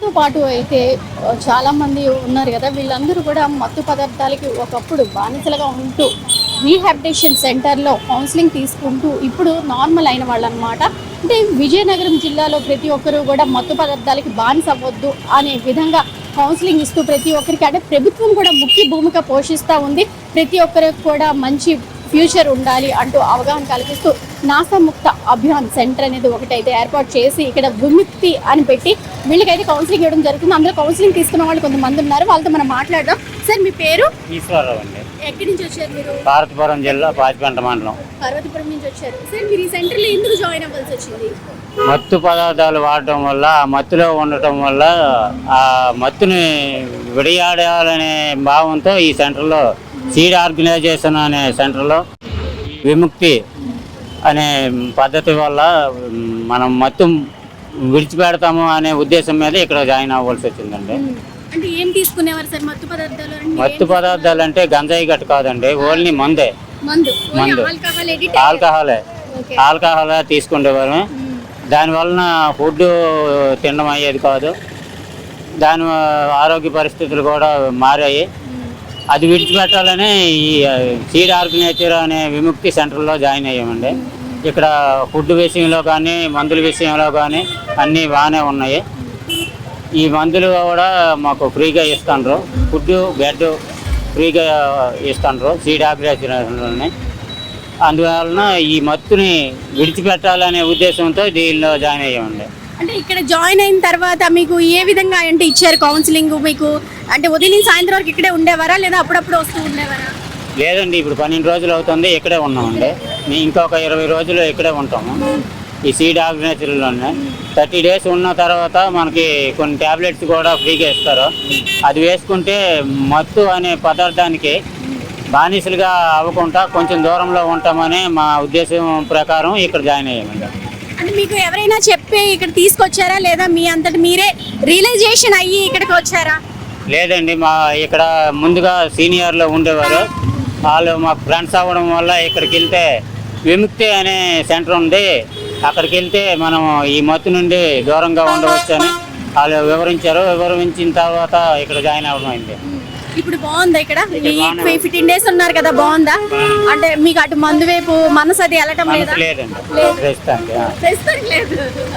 తో పాటు అయితే చాలా మంది ఉన్నారు కదా, వీళ్ళందరూ కూడా మత్తు పదార్థాలకి ఒకప్పుడు బానిసలుగా ఉంటూ రీహాబిటేషన్ సెంటర్లో కౌన్సిలింగ్ తీసుకుంటూ ఇప్పుడు నార్మల్ అయిన వాళ్ళు అనమాట. అంటే విజయనగరం జిల్లాలో ప్రతి ఒక్కరూ కూడా మత్తు పదార్థాలకి బానిస అవ్వద్దు అనే విధంగా కౌన్సిలింగ్ ఇస్తూ ప్రతి ఒక్కరికి, అంటే ప్రభుత్వం కూడా ముఖ్య భూమిక పోషిస్తూ ఉంది. ప్రతి ఒక్కరికి కూడా మంచి ఫ్యూచర్ ఉండాలి అంటూ అవగాహన కల్పిస్తూ నాసాముక్త అభియాన్ సెంటర్ అనేది ఒకటైతే ఏర్పాటు చేసి ఇక్కడ విముక్తి అని పెట్టి వీళ్ళకైతే కౌన్సిలింగ్ ఇవ్వడం జరుగుతుంది. అందులో కౌన్సిలింగ్ తీసుకున్న వాళ్ళు కొంతమంది ఉన్నారు, వాళ్ళతో మనం మాట్లాడదాం. సార్, మీ పేరు? ఈశ్వరరావు అండి. ఎక్కడి నుంచి వచ్చారు మీరు? పార్వతీపురం జిల్లా పాచిపెంట మండలం. పార్వతీపురం నుంచి వచ్చారు. సార్, మీరు ఈ సెంటర్లో ఎందుకు జాయిన్ అవ్వాల్సి వచ్చింది? మత్తు పదార్థాలు వాడటం వల్ల, ఆ మత్తులో ఉండటం వల్ల ఆ మత్తుని విడియాడాలనే భావంతో ఈ సెంటర్లో సీడ్ ఆర్గనైజేషన్ అనే సెంటర్లో విముక్తి అనే పద్ధతి వల్ల మనం మత్తు విడిచిపెడతాము అనే ఉద్దేశం మీద ఇక్కడ జాయిన్ అవ్వాల్సి వచ్చిందండి. అంటే ఏం తీసుకునేవారు సార్ మత్తు పదార్థాలు? మత్తు పదార్థాలు అంటే గంజాయి గట్టు కాదండి, ఓన్లీ మందే. మందు, ఆల్కహాల్ తీసుకునేవారు. దానివలన ఫుడ్ తినడం అయ్యేది కాదు, దాని ఆరోగ్య పరిస్థితులు కూడా మారాయి. అది విడిచిపెట్టాలని ఈ సీడ్ ఆర్గనైజర్ అనే విముక్తి సెంటర్లో జాయిన్ అయ్యామండి. ఇక్కడ ఫుడ్ విషయంలో కానీ మందుల విషయంలో కానీ అన్నీ బాగానే ఉన్నాయి. ఈ మందులు కూడా మాకు ఫ్రీగా ఇస్తున్నారు, ఫుడ్ బెడ్ ఫ్రీగా ఇస్తున్నారు సీడ్ ఆర్గనైజర్లోనే. అందువలన ఈ మత్తుని విడిచిపెట్టాలనే ఉద్దేశంతో దీనిలో జాయిన్ అయ్యామండి. అంటే ఇక్కడ జాయిన్ అయిన తర్వాత మీకు ఏ విధంగా అంటే ఇచ్చారు కౌన్సిలింగ్? మీకు అంటే ఉదయం సాయంత్రం వరకు ఇక్కడే ఉండేవారా లేదా అప్పుడప్పుడు వస్తూ ఉండేవారా? లేదండి, ఇప్పుడు 12 రోజులు అవుతుంది ఇక్కడే ఉన్నామండి. మేము ఇంకొక 20 రోజులు ఇక్కడే ఉంటాము ఈ సీడ్ ఆర్గనైజర్లోనే. 30 డేస్ ఉన్న తర్వాత మనకి కొన్ని ట్యాబ్లెట్స్ కూడా ఫ్రీగా ఇస్తారు. అది వేసుకుంటే మత్తు అనే పదార్థానికి బానిసలుగా అవ్వకుండా కొంచెం దూరంలో ఉంటామని మా ఉద్దేశం ప్రకారం ఇక్కడ జాయిన్ అయ్యామండి. అంటే మీకు ఎవరైనా చెప్పి ఇక్కడ తీసుకొచ్చారా లేదా మీ అంతటి మీరే రియలైజేషన్ అయ్యి ఇక్కడికి వచ్చారా? లేదండి, మా ఇక్కడ ముందుగా సీనియర్లు ఉండేవారు, వాళ్ళు మాకు ఫ్రెండ్స్ అవ్వడం వల్ల ఇక్కడికి వెళ్తే విముక్తి అనే సెంటర్ ఉంది, అక్కడికి వెళ్తే మనం ఈ మత్తు నుండి దూరంగా ఉండవచ్చు అని వాళ్ళు వివరించారు. వివరించిన తర్వాత ఇక్కడ జాయిన్ అవ్వడం అయింది. ఇప్పుడు బాగుందా ఇక్కడ? 15 డేస్ ఉన్నారు కదా, బాగుందా? అంటే మీకు అటు మందు వైపు మనసు అది వెళ్ళటం లేదా? లేదండి, లేదు.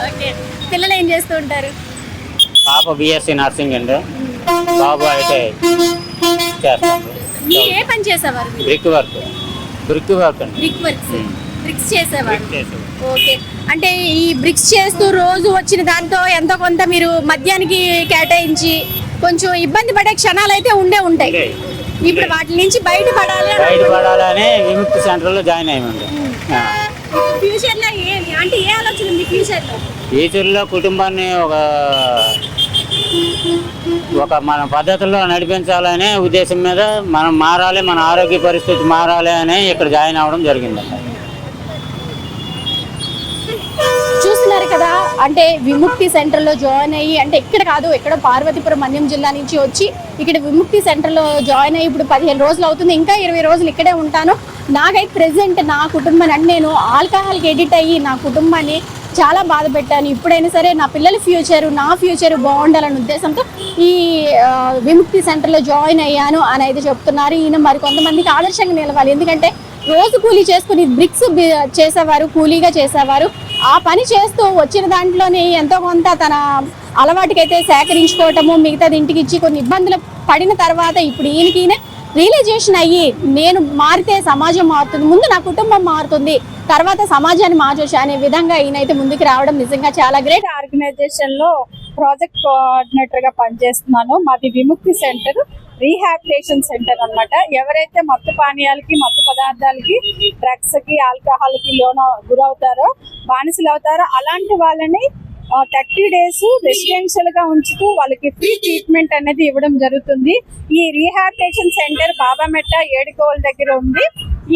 ఓకే. పిల్లలు ఏం చేస్తూ ఉంటారు? పాప బిఎస్సి నర్సింగ్ అండి, బాబు అయితే చేస్తాను. ఏ పని చేసేవారు? బ్రిక్ వర్క్ అండి. బ్రిక్స్ చేసేవారు. ఓకే. అంటే ఈ బ్రిక్స్ చేస్తూ రోజు వచ్చిన దాంతో ఎంతో కొంత మీరు మద్యానికి కేటాయించి కొంచెం ఇబ్బంది పడే క్షణాలు అయితే ఉంటాయి. ఇప్పుడు వాటి నుంచి బయటపడాలని విముక్తి సెంటర్లో జాయిన్ అయ్యామండి. ఫ్యూచర్లో అంటే ఏ ఆలోచన ఉంది? ఫ్యూచర్లో కుటుంబాన్ని ఒక మన పద్ధతుల్లో నడిపించాలనే ఉద్దేశం మీద మనం మారాలి, మన ఆరోగ్య పరిస్థితి మారాలి అని ఇక్కడ జాయిన్ అవ్వడం జరిగిందండి. చూస్తున్నారు కదా, అంటే విముక్తి సెంటర్లో జాయిన్ అయ్యి, అంటే ఇక్కడ కాదు, ఎక్కడో పార్వతీపురం మన్యం జిల్లా నుంచి వచ్చి ఇక్కడ విముక్తి సెంటర్లో జాయిన్ అయ్యి ఇప్పుడు 15 రోజులు అవుతుంది. ఇంకా 20 రోజులు ఇక్కడే ఉంటాను. నాకైతే ప్రెసెంట్ నా కుటుంబాన్ని, అంటే నేను ఆల్కహాల్కి ఎడిట్ అయ్యి నా కుటుంబాన్ని చాలా బాధ పెట్టాను. ఇప్పుడైనా సరే నా పిల్లల నా ఫ్యూచర్ బాగుండాలనే ఉద్దేశంతో ఈ విముక్తి సెంటర్లో జాయిన్ అయ్యాను అని అయితే చెప్తున్నారు. ఈయన మరి కొంతమందికి ఆదర్శంగా నిలవాలి. ఎందుకంటే రోజు కూలీ చేసుకుని బ్రిక్స్ చేసేవారు, కూలీగా చేసేవారు. ఆ పని చేస్తూ వచ్చిన దాంట్లోనే ఎంతో కొంత తన అలవాటుకైతే సేకరించుకోవటము, మిగతాది ఇంటికి ఇచ్చి కొన్ని ఇబ్బందులు పడిన తర్వాత ఇప్పుడు ఈయన రియలైజేషన్ అయ్యి నేను మారితే సమాజం మారుతుంది, ముందు నా కుటుంబం మారుతుంది, తర్వాత సమాజాన్ని మార్చొచ్చు అనే విధంగా ఈయనైతే ముందుకు రావడం నిజంగా చాలా గ్రేట్. ఆర్గనైజేషన్ లో ప్రాజెక్ట్ కోఆర్డినేటర్ గా పనిచేస్తున్నాను. మాది విముక్తి సెంటర్ రీహాబిలిటేషన్ సెంటర్ అన్నమాట. ఎవరైతే మత్తు పానీయాలకి, మత్తు పదార్థాలకి, డ్రగ్స్ కి, ఆల్కహాల్ కి గురవుతారో, బానిసలు అవుతారో అలాంటి వాళ్ళని 30 డేస్ రెసిడెన్షియల్ గా ఉంచుతూ వాళ్ళకి ఫ్రీ ట్రీట్మెంట్ అనేది ఇవ్వడం జరుగుతుంది. ఈ రీహాబిలిటేషన్ సెంటర్ బాబామెట్ట ఏడుకోవల దగ్గర ఉంది.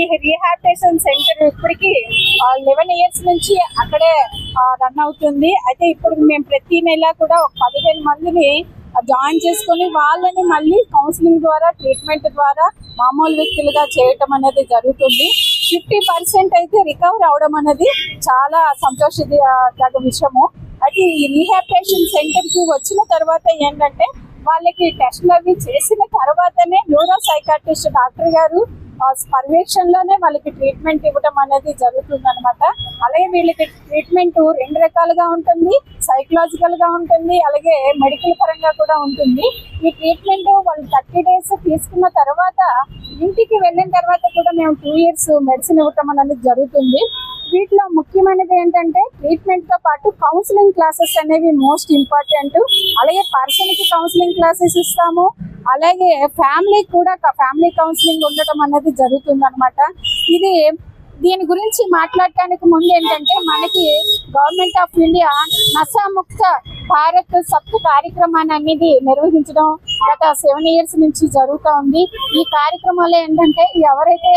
ఈ రీహాబిలిటేషన్ సెంటర్ ఇప్పటికి 11 ఇయర్స్ నుంచి అక్కడే రన్ అవుతుంది. అయితే ఇప్పుడు మేము ప్రతి నెల కూడా ఒక 15 మందిని జాయిన్ చేసుకుని వాళ్ళని మళ్ళీ కౌన్సిలింగ్ ద్వారా, ట్రీట్మెంట్ ద్వారా మామూలు వ్యక్తులుగా చేయటం అనేది జరుగుతుంది. 50% అయితే రికవర్ అవడం అనేది చాలా సంతోషదగ్గ విషయము. వాళ్ళకి ఈ రీహాబిలిటేషన్ సెంటర్ కి వచ్చిన తర్వాత ఏంటంటే వాళ్ళకి టెస్ట్లు అవి చేసిన తర్వాతనే న్యూరో సైకాట్రిస్ట్ డాక్టర్ గారు పర్యవేక్షణలోనే వాళ్ళకి ట్రీట్మెంట్ ఇవ్వడం అనేది జరుగుతుంది అనమాట. అలాగే వీళ్ళకి ట్రీట్మెంట్ 2 రకాలుగా ఉంటుంది, సైకలాజికల్ గా ఉంటుంది, అలాగే మెడికల్ పరంగా కూడా ఉంటుంది. ఈ ట్రీట్మెంట్ వాళ్ళు 30 days తీసుకున్న తర్వాత ఇంటికి వెళ్ళిన తర్వాత కూడా మేము 2 years మెడిసిన్ ఇవ్వటం అనేది జరుగుతుంది. వీటిలో ముఖ్యమైనది ఏంటంటే ట్రీట్మెంట్ తో పాటు కౌన్సిలింగ్ క్లాసెస్ అనేవి మోస్ట్ ఇంపార్టెంట్. అలాగే పర్సన్ కి కౌన్సిలింగ్ క్లాసెస్ ఇస్తాము, అలాగే ఫ్యామిలీ కూడా ఫ్యామిలీ కౌన్సిలింగ్ ఉండటం అనేది జరుగుతుంది అనమాట. దీని గురించి మాట్లాడటానికి ముందు ఏంటంటే మనకి గవర్నమెంట్ ఆఫ్ ఇండియా నశాముక్త భారత్ సప్త కార్యక్రమాన్ని అనేది నిర్వహించడం గత 7 years నుంచి జరుగుతూ ఉంది. ఈ కార్యక్రమాలు ఏంటంటే ఎవరైతే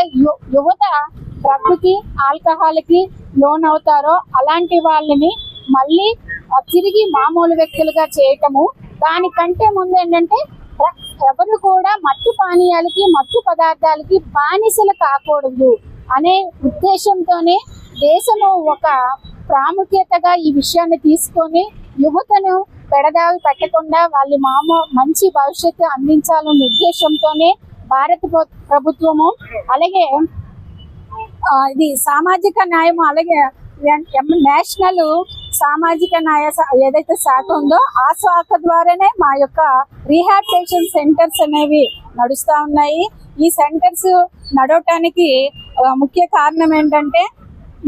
యువత డ్రగ్ కి ఆల్కహాల్ కి లోన్ అవుతారో అలాంటి వాళ్ళని మళ్ళీ తిరిగి మామూలు వ్యక్తులుగా చేయటము. దానికంటే ముందు ఏంటంటే ఎవరు కూడా మత్తు పానీయాలకి మత్తు పదార్థాలకి బానిసలు కాకూడదు అనే ఉద్దేశంతోనే దేశము ఒక ప్రాముఖ్యతగా ఈ విషయాన్ని తీసుకొని యువతను పెడదావి పెట్టకుండా వాళ్ళ మంచి భవిష్యత్తు అందించాలనే ఉద్దేశంతోనే భారత ప్రభుత్వము అలాగే ఇది సామాజిక న్యాయం అలాగే నేషనల్ సామాజిక న్యాయ ఏదైతే శాఖ ఉందో ఆ శాఖ ద్వారానే మా యొక్క రీహాబిలిటేషన్ సెంటర్స్ అనేవి నడుస్తూ ఉన్నాయి. ఈ సెంటర్స్ నడవటానికి ముఖ్య కారణం ఏంటంటే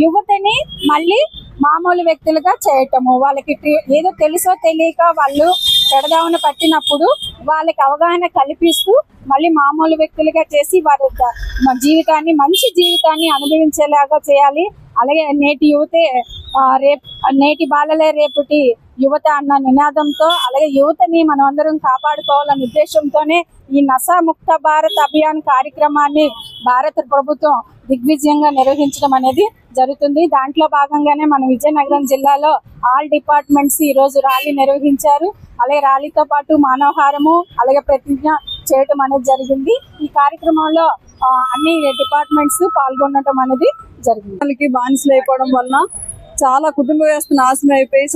యువతని మళ్ళీ మామూలు వ్యక్తులుగా చేయటము. వాళ్ళకి ఏదో తెలుసో తెలియక వాళ్ళు పెడదావన పట్టినప్పుడు వాళ్ళకి అవగాహన కల్పిస్తూ మళ్ళీ మామూలు వ్యక్తులుగా చేసి వారి జీవితాన్ని మంచి జీవితాన్ని అనుభవించేలాగా చేయాలి. అలాగే నేటి యువతే నేటి బాలలే రేపటి యువత అన్న నినాదంతో అలాగే యువతని మనం అందరం కాపాడుకోవాలనే ఉద్దేశంతోనే ఈ నశాముక్త భారత్ అభియాన్ కార్యక్రమాన్ని భారత ప్రభుత్వం దిగ్విజయంగా నిర్వహించడం అనేది జరుగుతుంది. దాంట్లో భాగంగానే మన విజయనగరం జిల్లాలో ఆల్ డిపార్ట్మెంట్స్ ఈ రోజు ర్యాలీ నిర్వహించారు. అలాగే ర్యాలీతో పాటు మానవహారము అలాగే ప్రతిజ్ఞ చేయటం అనేది జరిగింది. ఈ కార్యక్రమంలో అన్ని డిపార్ట్మెంట్స్ పాల్గొనడం అనేది జరిగింది. బానిసలు అయిపోవడం వలన చాలా కుటుంబ వ్యవస్థ నాశనం అయిపోయి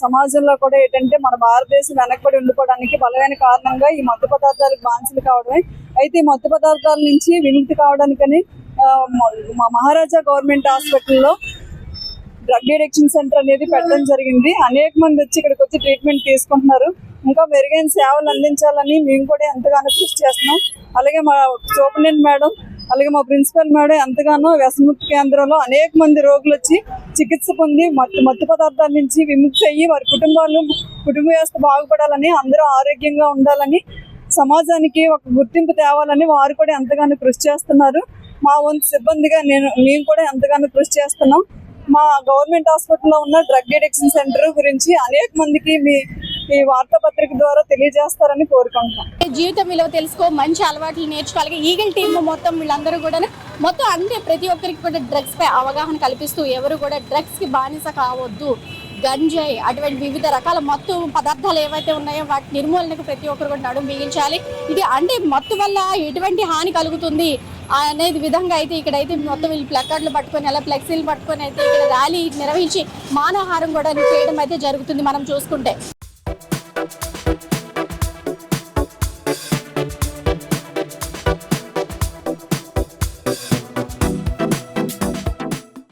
సమాజంలో కూడా ఏంటంటే మన భారతదేశం వెనకబడి ఉండిపోవడానికి బలమైన కారణంగా ఈ మత్తు పదార్థాలకు బానిసలు కావడమే. అయితే ఈ మత్తు పదార్థాల నుంచి విముక్తి కావడానికని మా మహారాజా గవర్నమెంట్ హాస్పిటల్లో డ్రగ్ అడిక్షన్ సెంటర్ అనేది పెట్టడం జరిగింది. అనేక మంది వచ్చి ఇక్కడికి వచ్చి ట్రీట్మెంట్ తీసుకుంటున్నారు. ఇంకా మెరుగైన సేవలు అందించాలని మేము కూడా ఎంతగానో కృషి చేస్తున్నాం. అలాగే మా సూపరింటెండెంట్ మేడం అలాగే మా ప్రిన్సిపల్ మేడం ఎంతగానో వ్యసనముక్తి కేంద్రంలో అనేక మంది రోగులు వచ్చి చికిత్స పొంది మత్తు పదార్థాల నుంచి విముక్తి అయ్యి వారి కుటుంబ వ్యవస్థ బాగుపడాలని అందరూ ఆరోగ్యంగా ఉండాలని సమాజానికి ఒక గుర్తింపు తేవాలని వారు కూడా ఎంతగానో కృషి చేస్తున్నారు. మా వంతు సిబ్బందిగా మేము కూడా ఎంతగానో కృషి చేస్తున్నాం. మా గవర్నమెంట్ హాస్పిటల్లో ఉన్న డ్రగ్ అడిక్షన్ సెంటర్ గురించి అనేక మందికి ఈ వార్తాపత్రిక ద్వారా తెలియజేస్తారని కోరుకుంటున్నాం. జీవితం విలువ తెలుసుకో, మంచి అలవాట్లు నేర్చుకోవాలి. ఈగల్ టీమ్ మొత్తం వీళ్ళందరూ కూడా మొత్తం అంటే ప్రతి ఒక్కరికి కూడా డ్రగ్స్ పై అవగాహన కల్పిస్తూ ఎవరు కూడా డ్రగ్స్ కి బానిస కావద్దు, గంజాయి అటువంటి వివిధ రకాల మత్తు పదార్థాలు ఏవైతే ఉన్నాయో వాటి నిర్మూలనకు ప్రతి ఒక్కరు కూడా నడుము బిగించాలి. ఇది అంటే మత్తు వల్ల ఎటువంటి హాని కలుగుతుంది అనేది విధంగా అయితే ఇక్కడైతే మొత్తం వీళ్ళు ప్లకార్డులు పట్టుకొని అలా ఫ్లెక్సీలు పట్టుకొని అయితే ఇక్కడ ర్యాలీ నిర్వహించి మానవహారం కూడా చేయడం అయితే జరుగుతుంది మనం చూసుకుంటే.